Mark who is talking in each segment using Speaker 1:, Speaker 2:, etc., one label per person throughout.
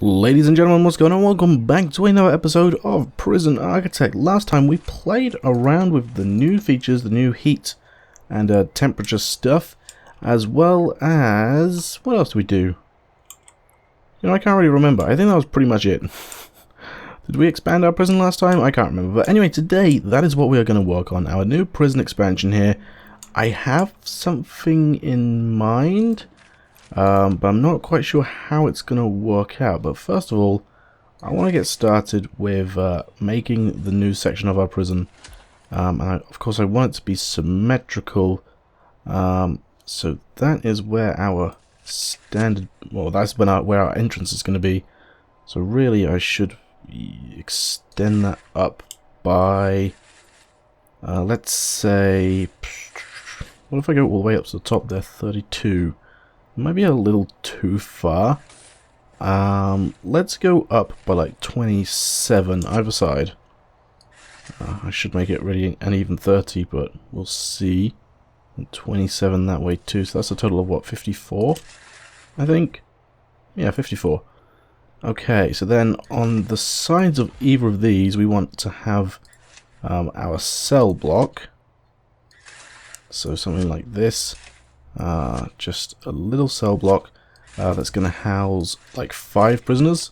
Speaker 1: Ladies and gentlemen, what's going on? Welcome back to another episode of Prison Architect. Last time we played around with the new features, the new heat and temperature stuff, as well as... what else did we do? You know, I can't really remember. I think that was pretty much it. Did we expand our prison last time? I can't remember. But anyway, today, that is what we are going to work on. Our new prison expansion here. I have something in mind. But I'm not quite sure how it's going to work out. But first of all, I want to get started with making the new section of our prison. Of course, I want it to be symmetrical. So that is where our standard... well, that's where our entrance is going to be. So really, I should extend that up by... let's say... what if I go all the way up to the top there? 32. Might be a little too far. Let's go up by like 27 either side. I should make it really an even 30, but we'll see. And 27 that way too, so that's a total of what, 54? I think? Yeah, 54. Okay, so then on the sides of either of these, we want to have our cell block. So something like this. Just a little cell block that's going to house like 5 prisoners.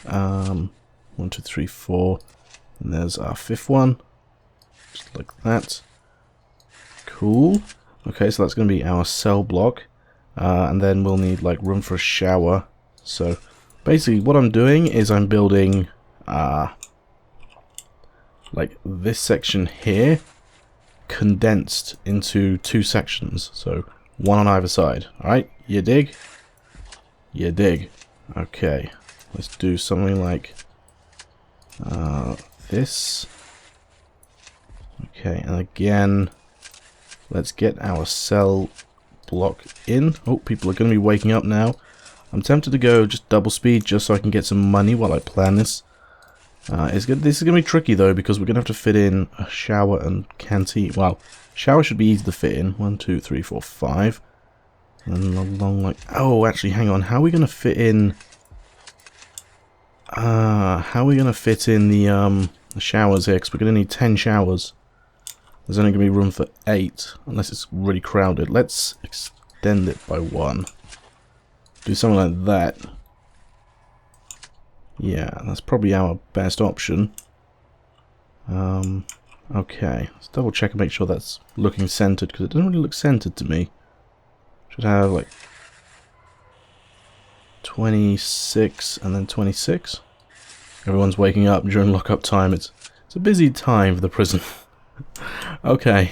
Speaker 1: 1, 2, 3, 4, and there's our 5th one, just like that. Cool. Okay, so that's going to be our cell block, and then we'll need like room for a shower. So basically, what I'm doing is I'm building like this section here, condensed into 2 sections, so one on either side. Alright, you dig? You dig. Okay, let's do something like this. Okay, and again, let's get our cell block in. Oh, people are going to be waking up now. I'm tempted to go just double speed just so I can get some money while I plan this. This is going to be tricky though, because we're going to have to fit in a shower and canteen. Well, shower should be easy to fit in. 1, 2, 3, 4, 5. And along like... oh, actually, hang on. How are we going to fit in... how are we going to fit in the showers here? Because we're going to need 10 showers. There's only going to be room for 8, unless it's really crowded. Let's extend it by 1. Do something like that. Yeah, that's probably our best option. Okay, let's double check and make sure that's looking centered, because it doesn't really look centered to me. Should have like 26 and then 26. Everyone's waking up during lockup time. It's a busy time for the prison. Okay,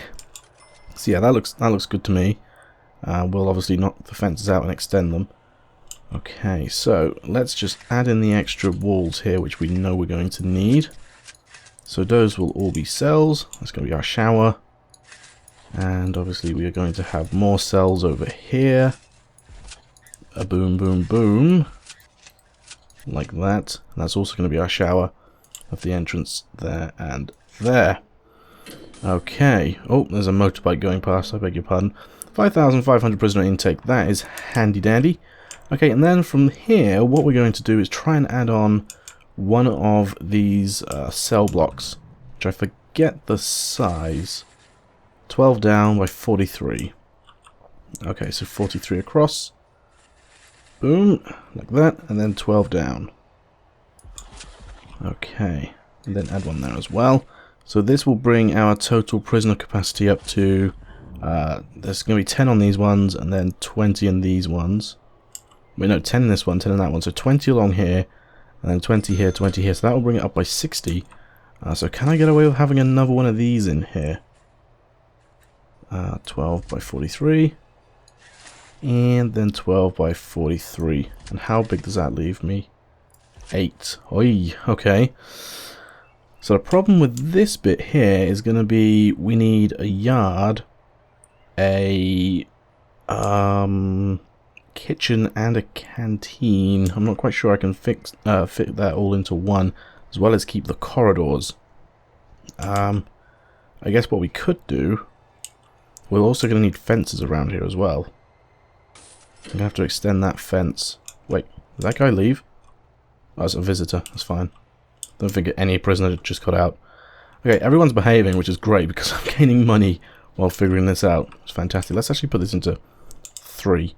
Speaker 1: so yeah, that looks good to me. We'll obviously knock the fences out and extend them. Okay, so let's just add in the extra walls here, which we know we're going to need. So those will all be cells. That's going to be our shower. And obviously we are going to have more cells over here. A boom, boom, boom. Like that. And that's also going to be our shower of the entrance there and there. Okay. Oh, there's a motorbike going past. I beg your pardon. 5,500 prisoner intake. That is handy dandy. Okay, and then from here, what we're going to do is try and add on one of these cell blocks, which I forget the size. 12 down by 43. Okay, so 43 across. Boom, like that, and then 12 down. Okay, and then add one there as well. So this will bring our total prisoner capacity up to... there's going to be 10 on these ones, and then 20 in these ones. Wait, no, 10 in this one, 10 in that one. So 20 along here, and then 20 here, 20 here. So that will bring it up by 60. So can I get away with having another one of these in here? 12 by 43. And then 12 by 43. And how big does that leave me? 8. Oi, okay. So the problem with this bit here is going to be we need a yard, a... kitchen and a canteen. I'm not quite sure I can fit that all into one, as well as keep the corridors. I guess what we could do, we're also going to need fences around here as well. I'm going to have to extend that fence. Wait, Did that guy leave? Oh, it's a visitor. That's fine. Don't think any prisoner just got out. Okay, everyone's behaving, which is great because I'm gaining money while figuring this out. It's fantastic. Let's actually put this into 3.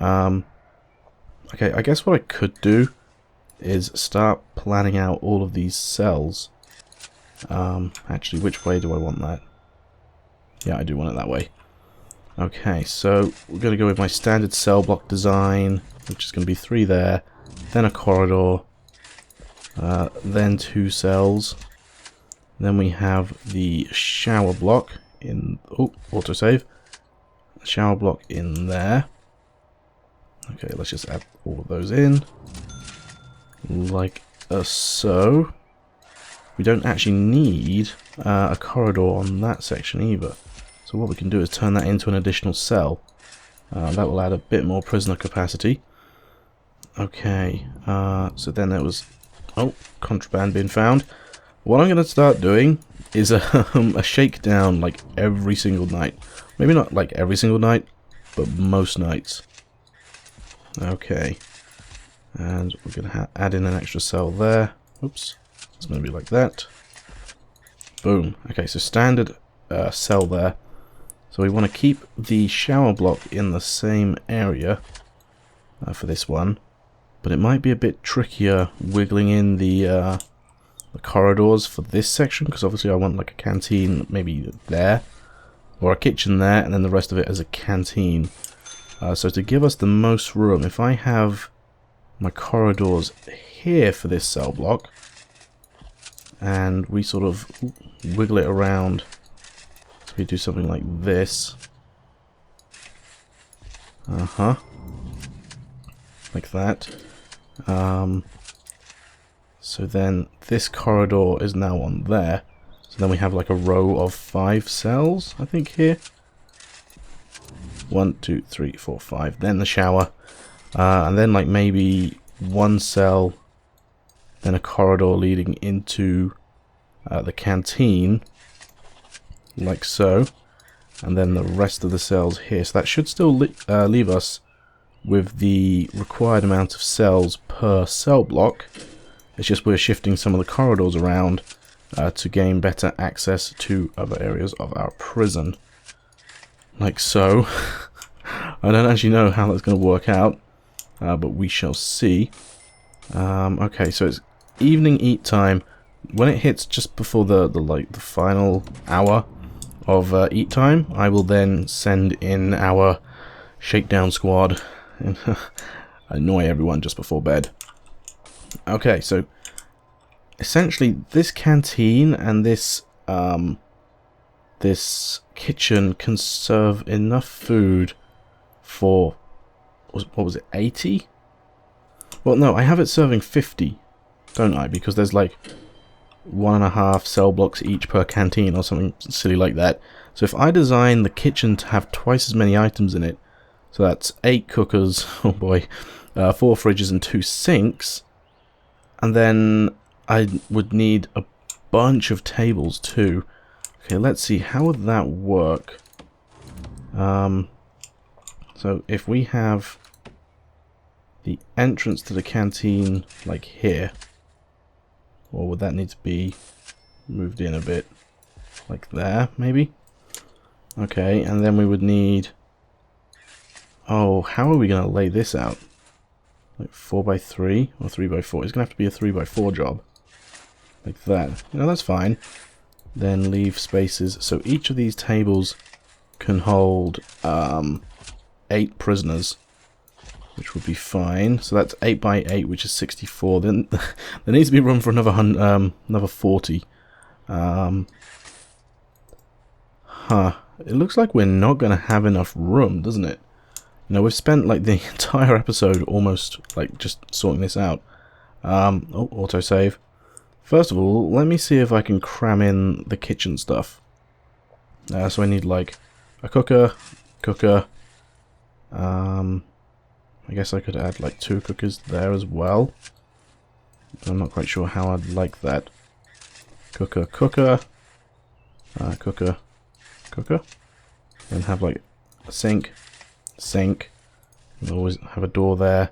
Speaker 1: Okay, I guess what I could do is start planning out all of these cells. Actually, which way do I want that? Yeah, I do want it that way. Okay, so we're going to go with my standard cell block design, which is going to be 3 there, then a corridor, then 2 cells. Then we have the shower block in... Oh, autosave. Shower block in there. Okay, let's just add all of those in. Like so. We don't actually need a corridor on that section either. So what we can do is turn that into an additional cell. That will add a bit more prisoner capacity. Okay, so then there was... Oh, contraband being found. What I'm going to start doing is a shakedown like every single night. Maybe not like every single night, but most nights. Okay. And we're going to add in an extra cell there. Oops. It's going to be like that. Boom. Okay, so standard cell there. So we want to keep the shower block in the same area for this one. But it might be a bit trickier wiggling in the corridors for this section, because obviously I want like a canteen maybe there, or a kitchen there, and then the rest of it as a canteen. So to give us the most room, if I have my corridors here for this cell block, and we sort of wiggle it around, so we do something like this. Like that. So then this corridor is now on there. So then we have like a row of 5 cells, I think, here. 1, 2, 3, 4, 5. Then the shower. And then like maybe 1 cell. Then a corridor leading into the canteen. Like so. And then the rest of the cells here. So that should still leave us with the required amount of cells per cell block. It's just we're shifting some of the corridors around to gain better access to other areas of our prison. Like so. I don't actually know how that's going to work out, but we shall see. Okay, so it's evening eat time. When it hits just before the final hour of eat time, I will then send in our shakedown squad and annoy everyone just before bed. Okay, so essentially this canteen and this this kitchen can serve enough food for, what was it, 80? Well, no, I have it serving 50, don't I? Because there's like 1.5 cell blocks each per canteen or something silly like that. So if I design the kitchen to have twice as many items in it, so that's 8 cookers, oh boy, 4 fridges and 2 sinks, and then I would need a bunch of tables too. Okay, let's see, how would that work? So if we have the entrance to the canteen like here, or would that need to be moved in a bit? Like there, maybe? Okay, and then we would need... Oh, how are we going to lay this out? Like 4x3 or 3x4? It's going to have to be a 3x4 job. Like that. No, that's fine. Then leave spaces. So each of these tables can hold 8 prisoners, which would be fine. So that's 8x8, which is 64. Then there needs to be room for another 40. It looks like we're not going to have enough room, doesn't it? You know, we've spent like the entire episode almost like just sorting this out. Oh, autosave. First of all, let me see if I can cram in the kitchen stuff. So I need like a cooker. I guess I could add like 2 cookers there as well. I'm not quite sure how I'd like that. Cooker. And have like a sink. And always have a door there.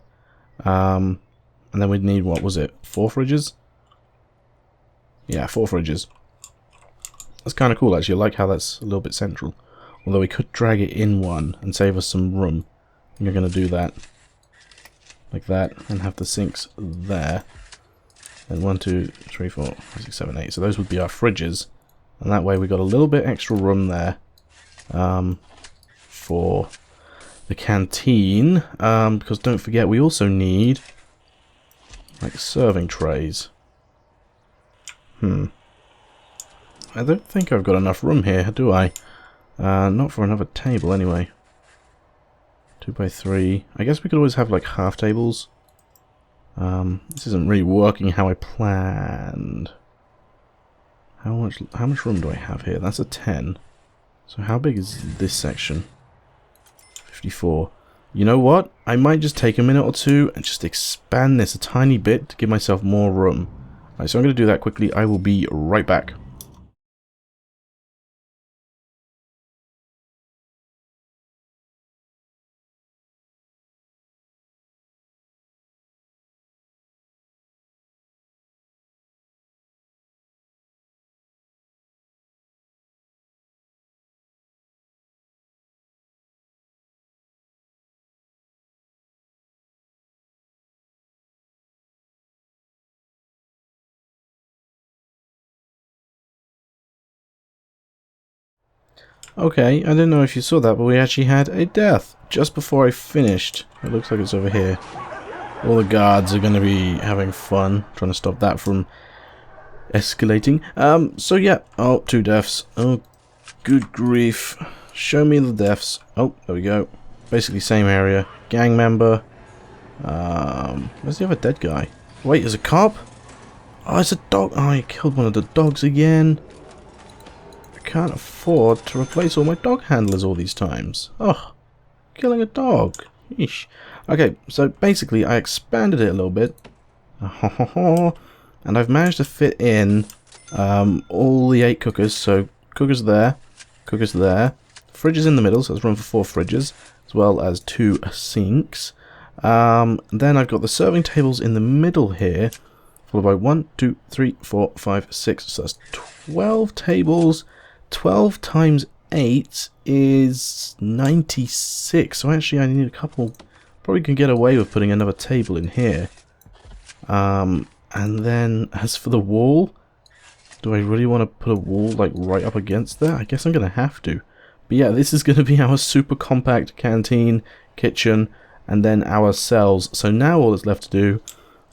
Speaker 1: And then we'd need, what was it, 4 fridges? Yeah, 4 fridges. That's kind of cool, actually. I like how that's a little bit central. Although we could drag it in one and save us some room. And you're going to do that. Like that. And have the sinks there. And 1, 2, 3, 4, 5, 6, 7, 8. So those would be our fridges. And that way we got a little bit extra room there. For the canteen. Because don't forget, we also need like serving trays. I don't think I've got enough room here, do I? Not for another table, anyway. 2 by 3. I guess we could always have, like, half tables. This isn't really working how I planned. How much room do I have here? That's a 10. So how big is this section? 54. You know what? I might just take a minute or two and just expand this a tiny bit to give myself more room. Alright, so I'm going to do that quickly. I will be right back. Okay, I didn't know if you saw that, but we actually had a death just before I finished. It looks like it's over here. All the guards are going to be having fun trying to stop that from escalating. So yeah. Oh, 2 deaths. Oh, good grief. Show me the deaths. Oh, there we go. Basically same area. Gang member. Where's the other dead guy? Wait, there's a cop? Oh, it's a dog. Oh, I killed one of the dogs again. Can't afford to replace all my dog handlers all these times. Oh, killing a dog. Eesh. Okay, so basically I expanded it a little bit. And I've managed to fit in all the 8 cookers. So cookers there, fridges in the middle, so there's room for 4 fridges, as well as 2 sinks. Then I've got the serving tables in the middle here, followed by 1, 2, 3, 4, 5, 6. So that's 12 tables. 12 times 8 is 96. So actually I need a couple. Probably can get away with putting another table in here. And then as for the wall, do I really want to put a wall like right up against there? I guess I'm going to have to. But yeah, this is going to be our super compact canteen, kitchen, and then our cells. So now all that's left to do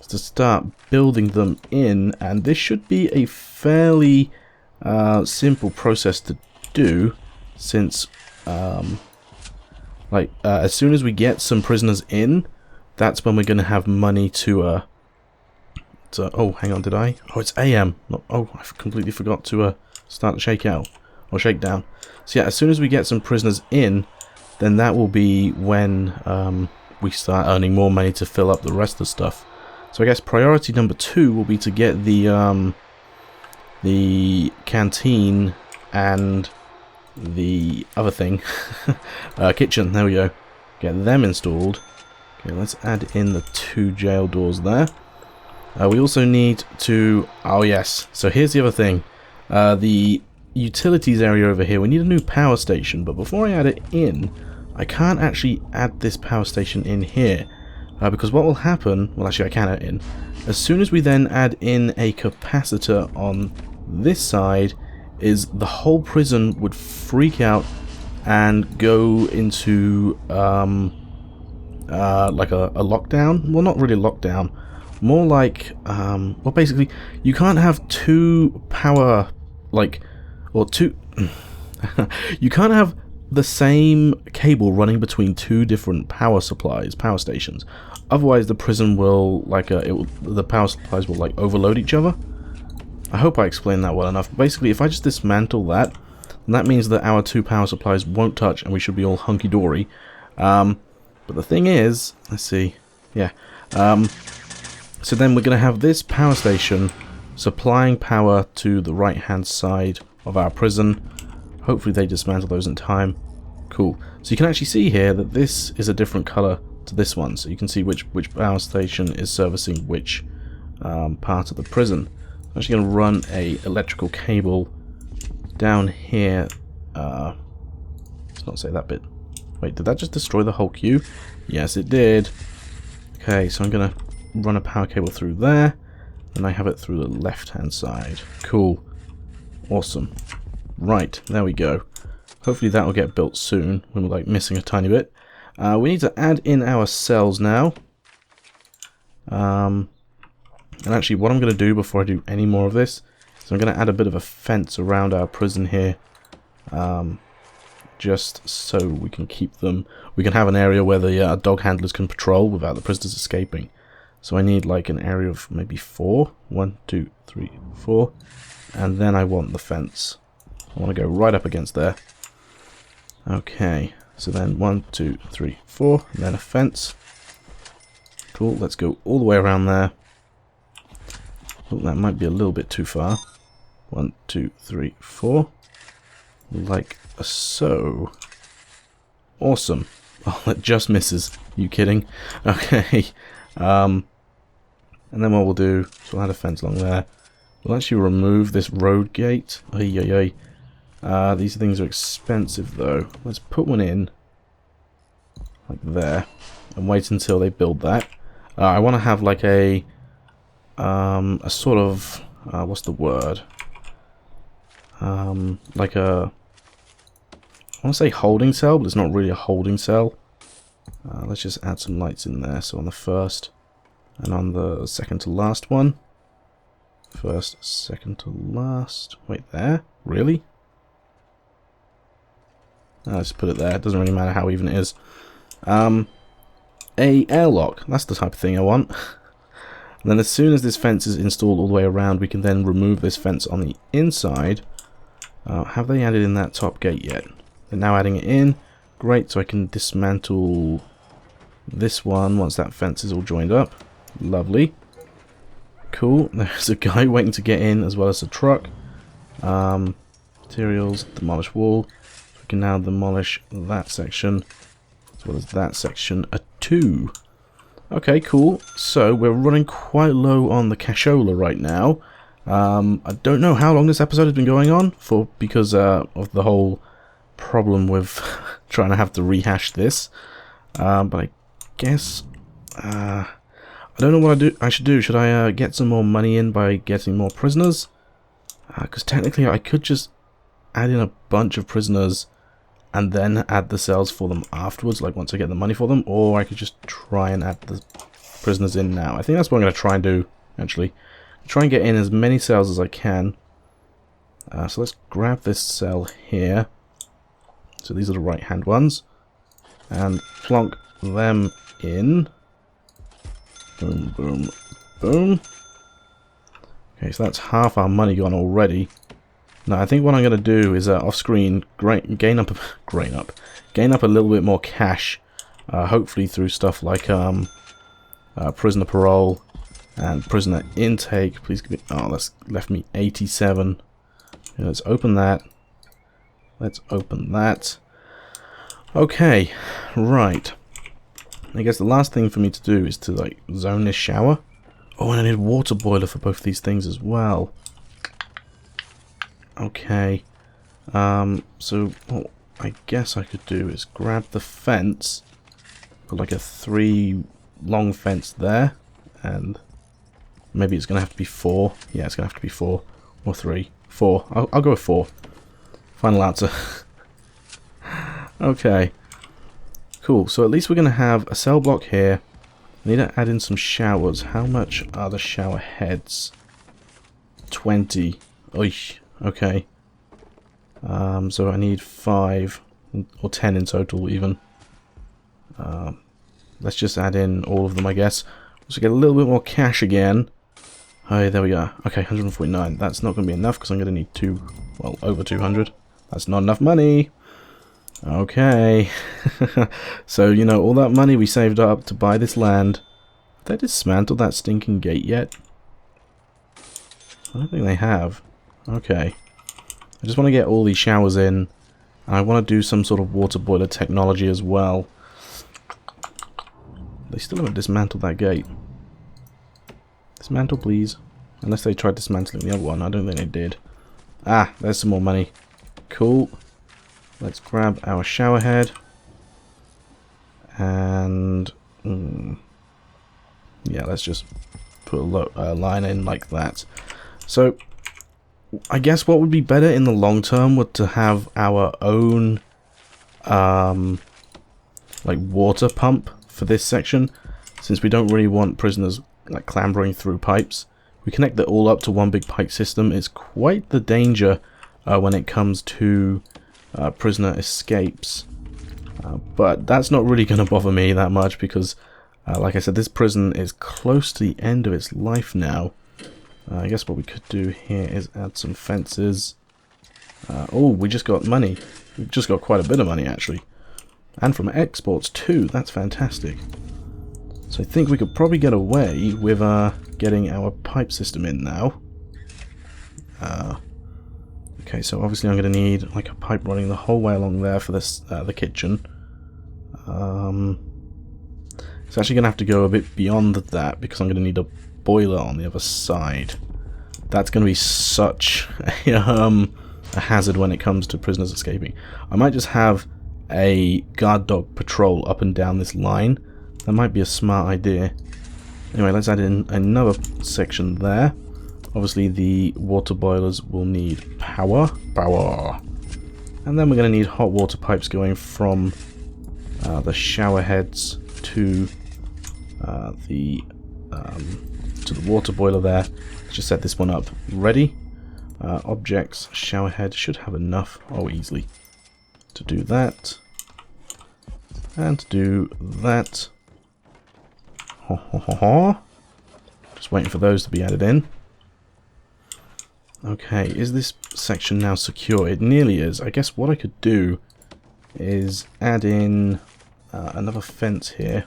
Speaker 1: is to start building them in. And this should be a fairly simple process to do, since as soon as we get some prisoners in, that's when we're going to have money to oh, hang on, did I? Oh, it's AM. Oh, I completely forgot to start the shakeout or shakedown. So yeah, as soon as we get some prisoners in, then that will be when we start earning more money to fill up the rest of the stuff. So I guess priority number 2 will be to get the canteen and the other thing, kitchen, there we go. Get them installed. Okay, let's add in the 2 jail doors there. We also need to, oh yes, so here's the other thing. The utilities area over here, we need a new power station, but before I add it in, I can't actually add this power station in here. Because what will happen, well actually I can add it in, as soon as we then add in a capacitor on this side, is the whole prison would freak out and go into like a lockdown. Well, not really a lockdown, more like well, basically you can't have 2 power, like, or 2 you can't have the same cable running between 2 different power supplies, power stations. Otherwise the prison will, like, the power supplies will like overload each other. I hope I explained that well enough. Basically, if I just dismantle that, then that means that our 2 power supplies won't touch and we should be all hunky-dory. But the thing is, let's see, yeah. So then we're going to have this power station supplying power to the right-hand side of our prison. Hopefully they dismantle those in time. Cool. So you can actually see here that this is a different color to this one, so you can see which power station is servicing which part of the prison. I'm actually going to run a electrical cable down here. Let's not say that bit. Wait, did that just destroy the whole queue? Yes, it did. Okay, so I'm going to run a power cable through there, and I have it through the left-hand side. Cool. Awesome. Right, there we go. Hopefully that will get built soon. We're like missing a tiny bit. We need to add in our cells now. And actually, what I'm going to do before I do any more of this is I'm going to add a bit of a fence around our prison here. Just so we can keep them. We can have an area where the dog handlers can patrol without the prisoners escaping. So I need like an area of maybe 4. 1, 2, 3, 4. And then I want the fence. I want to go right up against there. Okay, so then 1, 2, 3, 4, and then a fence. Cool, let's go all the way around there. Oh, that might be a little bit too far. 1, 2, 3, 4. Like so. Awesome. Oh, that just misses. You kidding? Okay. And then what we'll do, so we'll add a fence along there. We'll actually remove this road gate. These things are expensive though. Let's put one in like there and wait until they build that. I want to have like a sort of what's the word? Like a, I want to say holding cell, but it's not really a holding cell. Let's just add some lights in there. So on the first and on the second to last one. First, second to last. Wait, there? Really? Let's put it there. It doesn't really matter how even it is. A airlock. That's the type of thing I want. And then as soon as this fence is installed all the way around, we can then remove this fence on the inside. Have they added in that top gate yet? They're now adding it in. Great, so I can dismantle this one once that fence is all joined up. Lovely. Cool. There's a guy waiting to get in as well as a truck. Materials, demolish wall. We can now demolish that section as well as that section. A 2. Okay, cool. So we're running quite low on the cashola right now. I don't know how long this episode has been going on because of the whole problem with trying to have to rehash this. But I guess I don't know what I should do. Should I get some more money in by getting more prisoners? Because technically I could just add in a bunch of prisoners and then add the cells for them afterwards, like once I get the money for them, or I could just try and add the prisoners in now. I think that's what I'm going to try and do, actually. Try and get in as many cells as I can. So let's grab this cell here. So these are the right-hand ones. And plonk them in. Boom, boom, boom. Okay, so that's half our money gone already. Now, I think what I'm going to do is off-screen gain up a little bit more cash, hopefully through stuff like prisoner parole and prisoner intake. Please give me. Oh, that's left me 87. Okay, let's open that. Let's open that. Okay, right. I guess the last thing for me to do is to like zone this shower. Oh, and I need a water boiler for both these things as well. Okay. So what I guess I could do is grab the fence, put like a 3 long fence there, and maybe it's gonna have to be 4. Yeah, it's gonna have to be 4 or 3. 4. I'll go with 4. Final answer. Okay. Cool. So at least we're gonna have a cell block here. I need to add in some showers. How much are the shower heads? 20. Oish. Okay. So I need 5 or 10 in total even. Let's just add in all of them, I guess. So get a little bit more cash again. Oh, there we go. Okay, 149. That's not going to be enough because I'm going to need over 200. That's not enough money. Okay. So, you know, all that money we saved up to buy this land. Have they dismantled that stinking gate yet? I don't think they have. Okay. I just want to get all these showers in. And I want to do some sort of water boiler technology as well. They still haven't dismantled that gate. Dismantle, please. Unless they tried dismantling the other one. I don't think they did. Ah, there's some more money. Cool. Let's grab our shower head. And... yeah, let's just put a line in like that. So, I guess what would be better in the long term would to have our own like water pump for this section, since we don't really want prisoners like clambering through pipes. We connect it all up to one big pipe system. It's quite the danger when it comes to prisoner escapes, but that's not really going to bother me that much because like I said, this prison is close to the end of its life now. I guess what we could do here is add some fences. Oh, we just got money. We've just got quite a bit of money actually. And from exports too, that's fantastic. So I think we could probably get away with getting our pipe system in now. Okay, so obviously I'm going to need like a pipe running the whole way along there for this the kitchen. It's actually going to have to go a bit beyond that because I'm going to need a boiler on the other side. That's going to be such a hazard when it comes to prisoners escaping. I might just have a guard dog patrol up and down this line. That might be a smart idea. Anyway, let's add in another section there. Obviously the water boilers will need power. And then we're going to need hot water pipes going from the shower heads to the water boiler there. Let's just set this one up. Ready. Objects, shower head should have enough, easily, to do that. And to do that. Just waiting for those to be added in. Okay, is this section now secure? It nearly is. I guess what I could do is add in another fence here.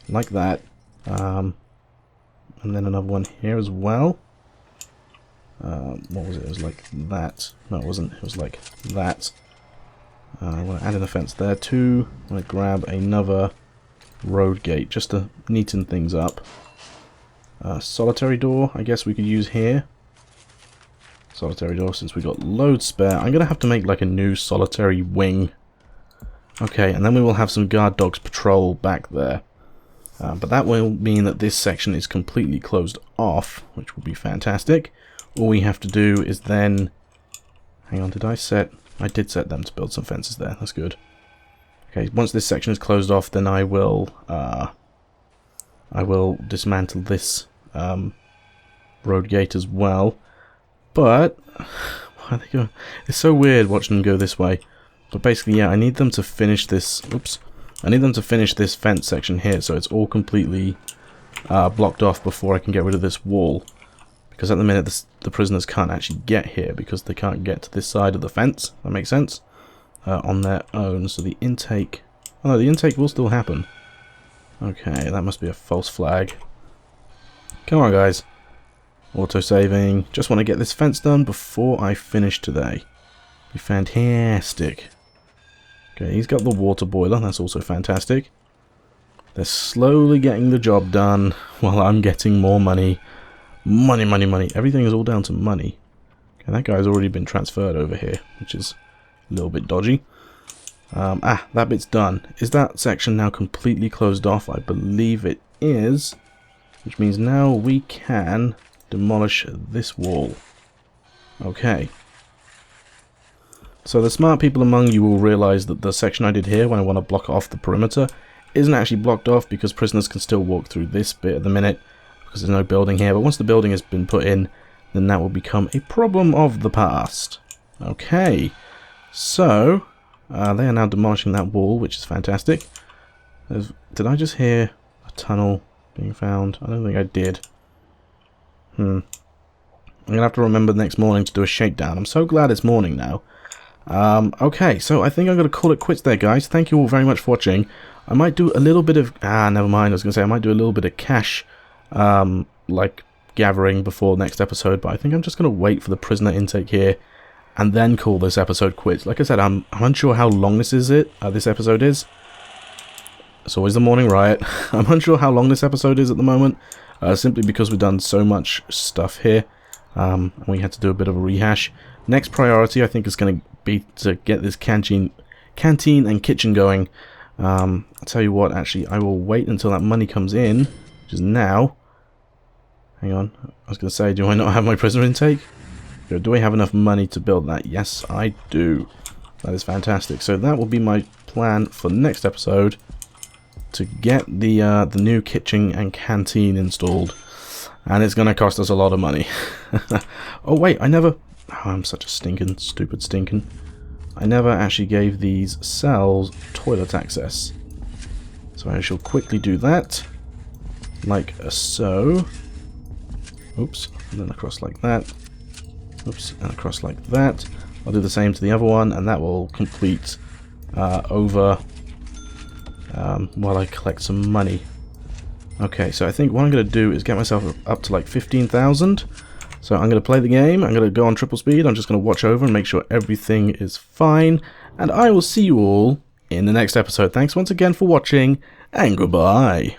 Speaker 1: Like that. And then another one here as well. What was it? It was like that. No, it wasn't. It was like that. I want to add in a fence there too. I'm going to grab another road gate just to neaten things up. Solitary door, I guess we could use here. Solitary door, since we got loads spare. I'm going to have to make like a new solitary wing. Okay, and then we will have some guard dogs patrol back there. But that will mean that this section is completely closed off, which will be fantastic. All we have to do is then... Hang on, did I set... I did set them to build some fences there. That's good. Okay, once this section is closed off, then I will dismantle this road gate as well. But why are they going? It's so weird watching them go this way. But basically, yeah, I need them to finish this. Oops, I need them to finish this fence section here, so it's all completely blocked off before I can get rid of this wall. Because at the minute, the prisoners can't actually get here because they can't get to this side of the fence. That makes sense. On their own. So the intake... Oh no, the intake will still happen. Okay, that must be a false flag. Come on, guys. Auto-saving. Just want to get this fence done before I finish today. Be fantastic. Okay, he's got the water boiler. That's also fantastic. They're slowly getting the job done while I'm getting more money. Money, money, money. Everything is all down to money. Okay, that guy's already been transferred over here, which is a little bit dodgy. That bit's done. Is that section now completely closed off? I believe it is. Which means now we can demolish this wall. Okay. So the smart people among you will realize that the section I did here, when I want to block off the perimeter, isn't actually blocked off because prisoners can still walk through this bit at the minute because there's no building here. But once the building has been put in, then that will become a problem of the past. Okay. So, they are now demolishing that wall, which is fantastic. Did I just hear a tunnel being found? I don't think I did. I'm going to have to remember the next morning to do a shakedown. I'm so glad it's morning now. Okay, so I think I'm going to call it quits there, guys. Thank you all very much for watching. I might do a little bit of... never mind. I was going to say I might do a little bit of cash, like, gathering before next episode, but I think I'm just going to wait for the prisoner intake here and then call this episode quits. Like I said, I'm unsure how long this episode is. It's always the morning riot. I'm unsure how long this episode is at the moment, simply because we've done so much stuff here. And we had to do a bit of a rehash. Next priority, I think, is going to be to get this canteen and kitchen going. I'll tell you what, actually, I will wait until that money comes in, which is now. Hang on, I was going to say, do I not have my prisoner intake? Do I have enough money to build that? Yes, I do. That is fantastic. So that will be my plan for next episode, to get the new kitchen and canteen installed. And it's going to cost us a lot of money. Oh wait, oh, I'm such a stupid stinking. I never actually gave these cells toilet access. So I shall quickly do that. Like so. Oops, and then across like that. Oops, and across like that. I'll do the same to the other one, and that will complete over while I collect some money. Okay, so I think what I'm going to do is get myself up to like 15,000. So I'm going to play the game, I'm going to go on triple speed, I'm just going to watch over and make sure everything is fine. And I will see you all in the next episode. Thanks once again for watching, and goodbye.